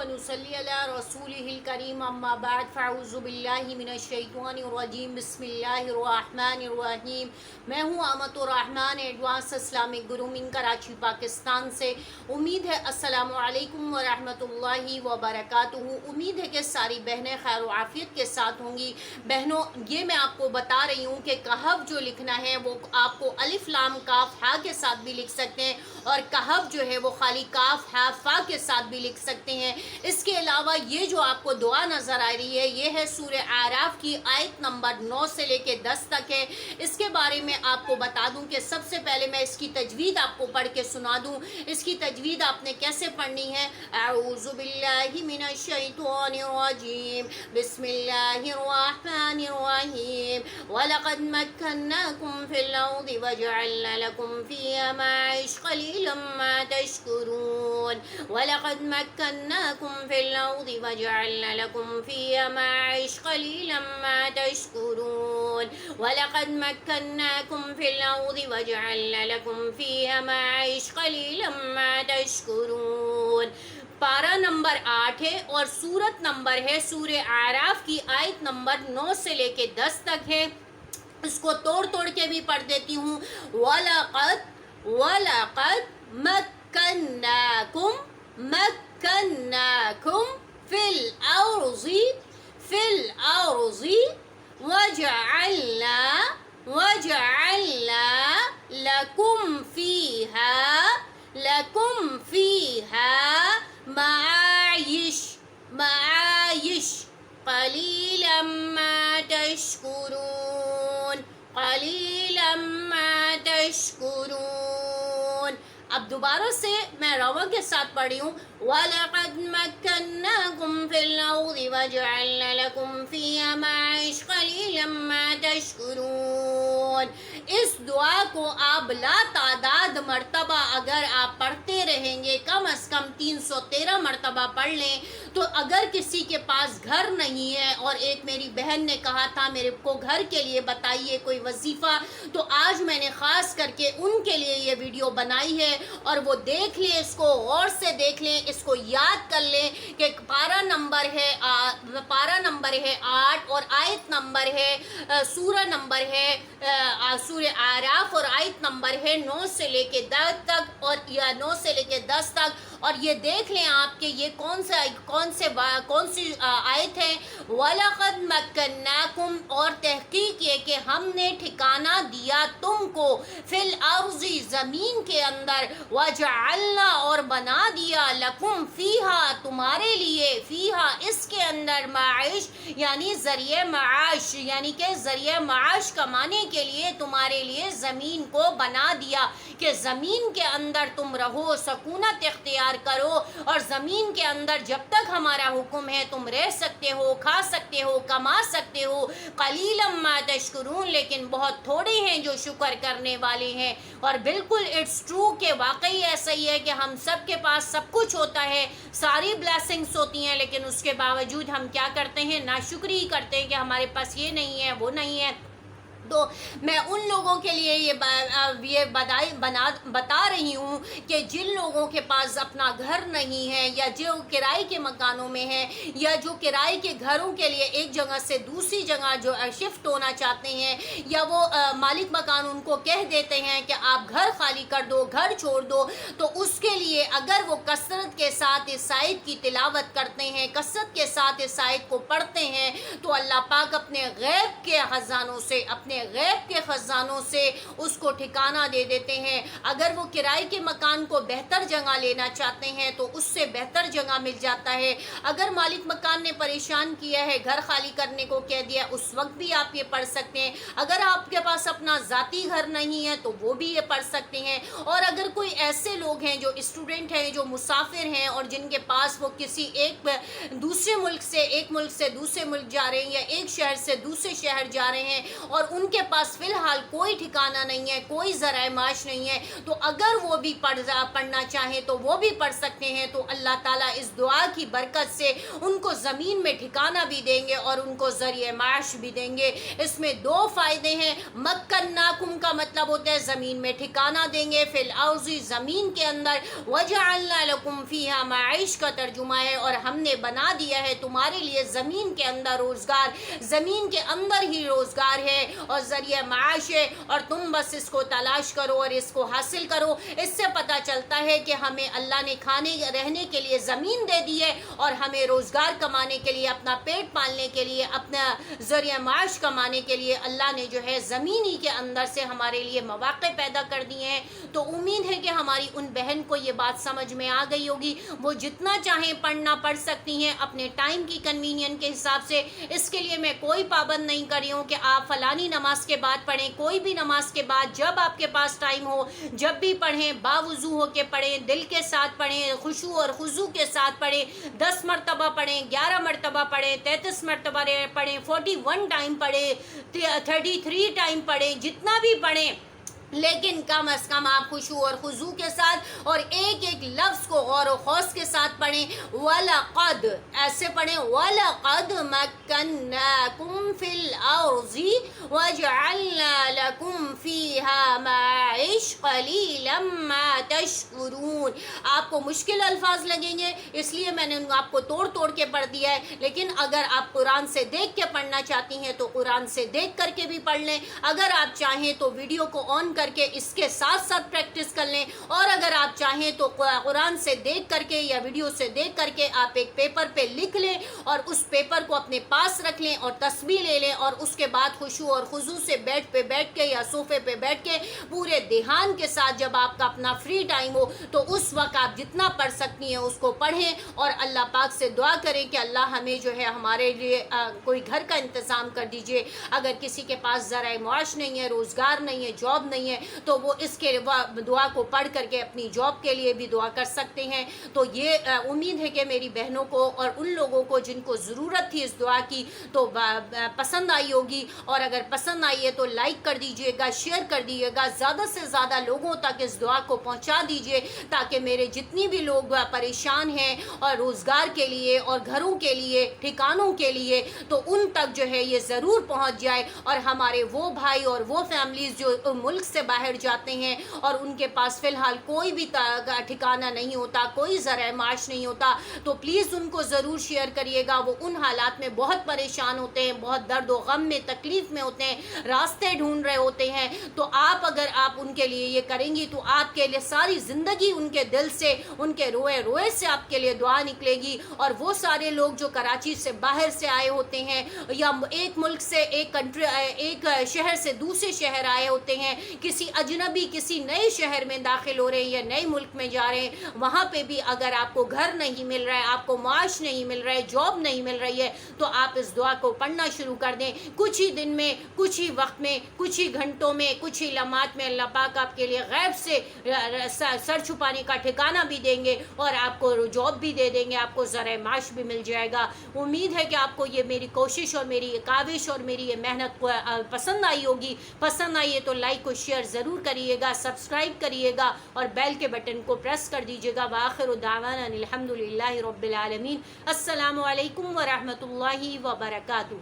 ونصلی علی رسولہ الکریم اما بعد فاعوذ باللہ من الشیطان الرجیم بسم اللہ الرحمن الرحیم۔ میں ہوں آمۃ الرحمن advance Islamic grooming Karachi Pakistan سے۔ امید ہے السلام علیکم ورحمۃ اللہ وبرکاتہ۔ امید ہے کہ ساری بہنیں خیر و عافیت کے ساتھ ہوں گی۔ بہنوں، یہ میں آپ کو بتا رہی ہوں کہ کہف جو لکھنا ہے وہ آپ کو الف لام کاف ہا کے ساتھ بھی لکھ سکتے ہیں، اور کہف جو ہے وہ خالی کاف ہا فا کے ساتھ بھی لکھ سکتے ہیں۔ اس کے علاوہ یہ جو آپ کو دعا نظر آ رہی ہے یہ ہے سورہ اعراف کی آیت نمبر 9 سے لے کے 10 تک ہے۔ اس کے بارے میں آپ کو بتا دوں کہ سب سے پہلے میں اس کی تجوید آپ کو پڑھ کے سنا دوں۔ اس کی تجوید آپ نے کیسے پڑھنی ہے؟ اعوذ باللہ من الشیطان الرجیم بسم اللہ الرحمن الرحیم وَلَقَدْ مَكَّنَّاكُمْ فِي الْأَرْضِ وَجَعَلْنَا لَكُمْ فِيهَا مَعَائِشَ قَلِيلًا مَا تَشْكُرُونَ وَلَقَدْ مَكَّنَّاكُمْ فِي الْأَرْضِ وَجَعَلْنَا لَكُمْ فِيهَا مَعَائِشَ قَلِيلًا مَا تَشْكُرُونَ وَلَقَدْ مَكَّنَّاكُمْ فِي الْأَرْضِ وَجَعَلْنَا لَكُمْ فِيهَا مَعَائِشَ قَلِيلًا مَا تَشْكُرُونَ۔ پارہ نمبر 8 ہے اور سورت نمبر ہے سورہ اعراف کی آیت نمبر 9 سے لے کے 10 تک ہے۔ اس کو توڑ کے بھی پڑھ دیتی ہوں۔ وَلَقَدْ مَكَّنَّاكُمْ فِي الْأَرْضِ وَجَعَلْنَا لَكُمْ فِيهَا معايش قَلِيلًا مَا تَشْكُرُونَ۔ اب دوبارہ سے میں رواں کے ساتھ پڑھی ہوں۔ وَلَقَدْ مَكَّنَّاكُمْ فِي الْأَرْضِ وَجَعَلْنَا لَكُمْ فِيهَا مَعَائِشَ قَلِيلًا مَا تَشْكُرُونَ۔ اس دعا کو آپ لا تعداد مرتبہ اگر آپ پڑھتے رہیں گے، کم از کم 313 مرتبہ پڑھ لیں، تو اگر کسی کے پاس گھر نہیں ہے، اور ایک میری بہن نے کہا تھا میرے کو گھر کے لیے بتائیے کوئی وظیفہ، تو آج میں نے خاص کر کے ان کے لیے یہ ویڈیو بنائی ہے، اور وہ دیکھ لیں، اس کو غور سے دیکھ لیں، اس کو یاد کر لیں کہ پارہ نمبر ہے 8 اور آیت نمبر ہے سورہ نمبر ہے سورہ اعراف، اور آیت نمبر ہے 9 سے لے کے 10 تک، اور یا 9 سے لے کے 10 تک، اور یہ دیکھ لیں آپ کہ یہ کون سی آیت ہے۔ وَلَقَدْ مَكَّنَّاكُمْ، اور تحقیق یہ کہ ہم نے ٹھکانہ دیا تم کو، فِي الْأَرْضِ زمین کے اندر، وَجَعَلْنَا اور بنا دیا، لَكُمْ فِيهَا تمہارے لیے، فِيهَا اس کے اندر، معاش یعنی ذریعہ معاش، یعنی کہ ذریعہ معاش کمانے کے لیے تمہارے لیے زمین کو بنا دیا کہ زمین کے اندر تم رہو، سکونت اختیار کرو، اور زمین کے اندر جب تک ہمارا حکم ہے تم رہ سکتے ہو، کھا سکتے ہو، کما سکتے ہو۔ قلیلا ما تشکرون، لیکن بہت تھوڑے ہیں جو شکر کرنے والے ہیں۔ اور بالکل اٹس ٹرو کہ واقعی ایسا ہی ہے کہ ہم سب کے پاس سب کچھ ہوتا ہے، ساری بلیسنگز ہوتی ہیں، لیکن اس کے باوجود ہم کیا کرتے ہیں؟ ناشکری کرتے ہیں کہ ہمارے پاس یہ نہیں ہے، وہ نہیں ہے۔ تو میں ان لوگوں کے لیے یہ بتا رہی ہوں کہ جن لوگوں کے پاس اپنا گھر نہیں ہے، یا جو کرائے کے مکانوں میں ہیں، یا جو کرائے کے گھروں کے لیے ایک جگہ سے دوسری جگہ جو شفٹ ہونا چاہتے ہیں، یا وہ مالک مکان ان کو کہہ دیتے ہیں کہ آپ گھر خالی کر دو، گھر چھوڑ دو، تو اس کے لیے اگر وہ کثرت کے ساتھ اس آیت کی تلاوت کرتے ہیں، کثرت کے ساتھ اس آیت کو پڑھتے ہیں، تو اللہ پاک اپنے غیب کے خزانوں سے اس کو ٹھکانہ دے دیتے ہیں۔ اگر وہ کرائے کے مکان کو بہتر جگہ لینا چاہتے ہیں تو اس سے بہتر جگہ مل جاتا ہے۔ اگر مالک مکان نے پریشان کیا ہے، گھر خالی کرنے کو کہہ دیا، اس وقت بھی آپ یہ پڑھ سکتے ہیں۔ اگر آپ کے پاس اپنا ذاتی گھر نہیں ہے تو وہ بھی یہ پڑھ سکتے ہیں۔ اور اگر کوئی ایسے لوگ ہیں جو اسٹوڈنٹ ہیں، جو مسافر ہیں، اور جن کے پاس وہ کسی ایک ملک سے دوسرے ملک جا رہے ہیں، یا ایک شہر سے دوسرے شہر جا رہے ہیں، اور ان ان کے پاس فی الحال کوئی ٹھکانہ نہیں ہے، کوئی ذرائع معاش نہیں ہے، تو اگر وہ بھی پڑھنا چاہیں تو وہ بھی پڑھ سکتے ہیں۔ تو اللہ تعالیٰ اس دعا کی برکت سے ان کو زمین میں ٹھکانہ بھی دیں گے اور ان کو ذریعہ معاش بھی دیں گے۔ اس میں دو فائدے ہیں۔ مکناکم کا مطلب ہوتا ہے زمین میں ٹھکانہ دیں گے، فی الارض زمین کے اندر، وجعلنا لکم فیہا معیش کا ترجمہ ہے، اور ہم نے بنا دیا ہے تمہارے لیے زمین کے اندر روزگار، زمین کے اندر ہی روزگار ہے اور ذریعہ معاش ہے، اور تم بس اس کو تلاش کرو اور اس کو حاصل کرو۔ اس سے پتہ چلتا ہے کہ ہمیں اللہ نے کھانے رہنے کے لیے زمین دے دی ہے، اور ہمیں روزگار کمانے کے لیے، اپنا پیٹ پالنے کے لیے، اپنا ذریعہ معاش کمانے کے لیے اللہ نے جو ہے زمین ہی کے اندر سے ہمارے لیے مواقع پیدا کر دیے ہیں۔ تو امید ہے کہ ہماری ان بہن کو یہ بات سمجھ میں آ گئی ہوگی، وہ جتنا چاہیں پڑھنا پڑھ سکتی ہیں اپنے ٹائم کی کنوینئنٹ کے حساب سے۔ اس کے لیے میں کوئی پابند نہیں کر رہی ہوں کہ آپ فلانی نماز کے بعد پڑھیں، کوئی بھی نماز کے بعد جب آپ کے پاس ٹائم ہو جب بھی پڑھیں، باوضو ہو کے پڑھیں، دل کے ساتھ پڑھیں، خشوع اور خضوع کے ساتھ پڑھیں، 10 مرتبہ پڑھیں، 11 مرتبہ پڑھیں، 33 مرتبہ پڑھیں، 41 ٹائم پڑھیں، 33 ٹائم پڑھیں، جتنا بھی پڑھیں، لیکن کم از کم آپ خشوع اور خضوع کے ساتھ اور ایک ایک لفظ کو غور و خوض کے ساتھ پڑھیں۔ وَلَقَدْ ایسے پڑھیں، وَلَقَدْ مَكَّنَّاكُمْ فِي الْأَرْضِ وَجَعَلْنَا لَكُمْ فِيهَا مَعِيشَ قَلِيلًا مَا تَشْكُرُونَ۔ آپ کو مشکل الفاظ لگیں گے، اس لیے میں نے آپ کو توڑ توڑ کے پڑھ دیا ہے، لیکن اگر آپ قرآن سے دیکھ کے پڑھنا چاہتی ہیں تو قرآن سے دیکھ کر کے بھی پڑھ لیں، اگر آپ چاہیں تو ویڈیو کو آن کر کے اس کے ساتھ ساتھ پریکٹس کر لیں، اور اگر آپ چاہیں تو قرآن سے دیکھ کر کے یا ویڈیو سے دیکھ کر کے آپ ایک پیپر پہ لکھ لیں اور اس پیپر کو اپنے پاس رکھ لیں اور تسبیح لے لیں، اور اس کے بعد خشوع اور خضوع سے بیڈ پہ بیٹھ کے یا صوفے پہ بیٹھ کے پورے دھیان کے ساتھ جب آپ کا اپنا فری ٹائم ہو تو اس وقت آپ جتنا پڑھ سکتی ہیں اس کو پڑھیں، اور اللہ پاک سے دعا کریں کہ اللہ ہمیں جو ہے ہمارے لیے کوئی گھر کا انتظام کر دیجئے۔ اگر کسی کے پاس ذرائع معاش نہیں ہے، روزگار نہیں ہے، جاب نہیں ہے، تو وہ اس کے دعا کو پڑھ کر کے اپنی جاب کے لیے بھی دعا کر سکتے ہیں۔ تو یہ امید ہے کہ میری بہنوں کو اور ان لوگوں کو جن کو ضرورت تھی اس دعا کی تو پسند آئی ہوگی، اور اگر پسند آئی ہے تو لائک کر دیجئے گا، شیئر کر دیجئے گا، زیادہ سے زیادہ لوگوں تک اس دعا کو پہنچا دیجئے، تاکہ میرے جتنی بھی لوگ پریشان ہیں اور روزگار کے لیے اور گھروں کے لیے، ٹھکانوں کے لیے، تو ان تک جو ہے یہ ضرور پہنچ جائے، اور ہمارے وہ بھائی اور وہ فیملیز جو ملک سے باہر جاتے ہیں اور ان کے پاس فی الحال کوئی بھی ٹھکانہ نہیں ہوتا، کوئی ذرائع معاش نہیں ہوتا، تو پلیز ان کو ضرور شیئر کریے گا۔ وہ ان حالات میں بہت پریشان ہوتے ہیں، بہت درد و غم میں، تکلیف میں ہوتے ہیں، راستے ڈھونڈ رہے ہوتے ہیں، تو اگر آپ ان کے لیے یہ کریں گی تو آپ کے لیے ساری زندگی ان کے دل سے، ان کے روئے روئے سے آپ کے لیے دعا نکلے گی۔ اور وہ سارے لوگ جو کراچی سے باہر سے آئے ہوتے ہیں یا ایک ملک سے ایک شہر سے دوسرے شہر آئے ہوتے ہیں، کسی اجنبی کسی نئے شہر میں داخل ہو رہے ہیں یا نئے ملک میں جا رہے ہیں، وہاں پہ بھی اگر آپ کو گھر نہیں مل رہا ہے، آپ کو معاش نہیں مل رہا ہے، جاب نہیں مل رہی ہے، تو آپ اس دعا کو پڑھنا شروع کر دیں۔ کچھ ہی دن میں، کچھ ہی وقت میں، کچھ ہی گھنٹوں میں، کچھ ہی لمحات میں اللہ پاک آپ کے لیے غیب سے سر چھپانے کا ٹھکانہ بھی دیں گے، اور آپ کو جاب بھی دے دیں گے، آپ کو ذرائع معاش بھی مل جائے گا۔ امید ہے کہ آپ کو یہ میری کوشش اور میری کاوش اور میری یہ محنت پسند آئی ہوگی۔ پسند آئی ہے تو لائک و شیئر ضرور کریے گا، سبسکرائب کریے گا، اور بیل کے بٹن کو پریس کر دیجیے گا۔ وآخر دعوانا الحمدللہ رب العالمین۔ السلام علیکم ورحمۃ اللہ وبرکاتہ۔